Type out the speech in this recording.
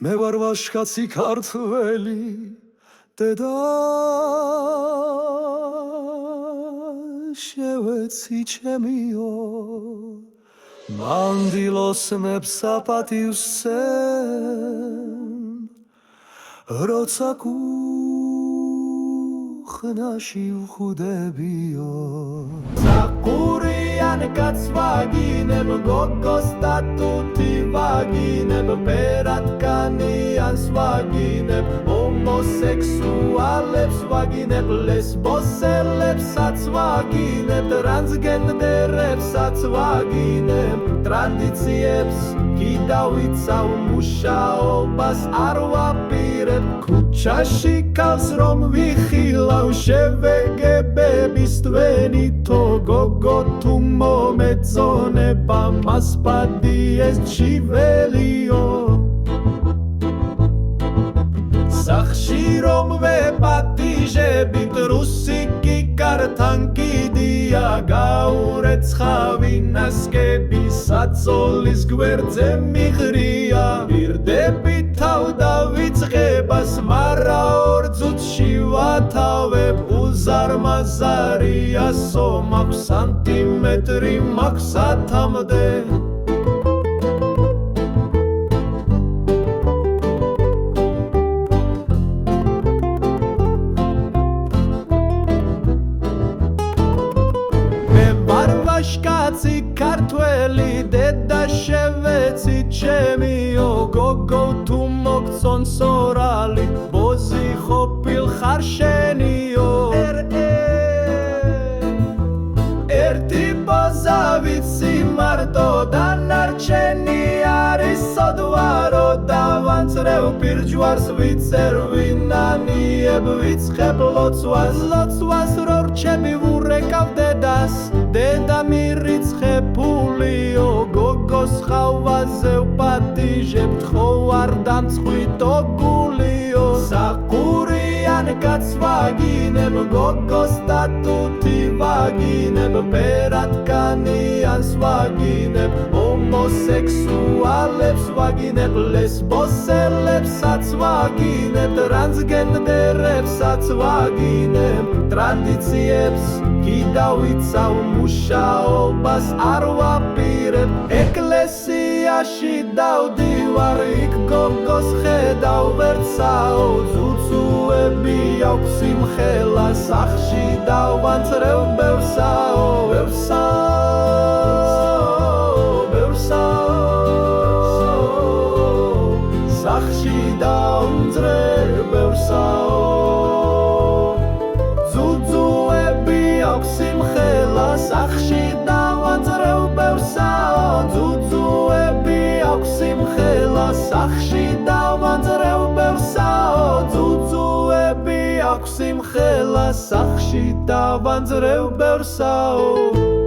მე ვარ ვაშკაცი ქართველი დედა შევეცი ჩემიო მანდილოს მეფსაპატივს როცა კუხნაში ვხვდებიო საყურიან კაც ვაგინებ გოგოს სტატუთი ვაგინებ პერატკანიანს ვაგინებ ჰომოსექსუალებს ვაგინებ ლესბოსელებსაც ვაგინებ ტრანსგენდერებსაც ვაგინებ ტრადიციებს კიდავიცავ მუშაობას არ ვაპირებ ქუჩაში ქალს რომ ვიხილავ შევეგებების თვენითო გოგო თუ მომეწონება მასპადი ეს ჩიველიო სახში რომ ვეპატიჟებით რუსიკი კართან კიდია გაურეცხავი ნასკები საწოლის გვერდზე მიღრია ვირდები თავ დავიწყებას მარა ორ ძუთში ვათავებ უზარმაზარია სომაქვს სანტიმეტრი მაქვს ათამდე ვაშკაცი ქართველი დედა შევეცი ჩემიო გოგო თუ მოგწონს ორალი ბოზი ყოფილ ხარ შენიო ერთი ბოზა ვიცი მარტო დანარჩენი არის სოდვარო დავანწრევ პირჯვარს ვიწერ ვინანიებ ვიწყებ ლოცვას რო რჩები ვურეკავ დედას დედა მირიცხე ფულიო გოგოს ხავაზე ვპატიჟებ ხო არ დამწყვიტო გულიო საყურიან კაც ვაგინებ გოგოს სტატუთი ვაგინებ პერატკანიანს ვაგინებ ჰომოსექსუალებს ვაგინებ ლესბოსელებსაც ვაგინებ ტრანსგენდერებსაც ვაგინებ ტრადიციებს კიდავიცავ მუშაობას არ ვაპირებ ეკლესიაში დავდივარ იქ გოგოს ხედავ ვერცაო ძუძუები აქვს სიმხელა სახში დავანწრევ ბევრსაო სახში დავანწრევ ბევრსაო სიმხელა სახში დავანწრევ ბევრსაო ძუძუები აქვს სიმხელა სახში დავანწრევ ბევრსაო ძუძუები აქვს სიმხელა სახში დავანწრევ ბევრსაო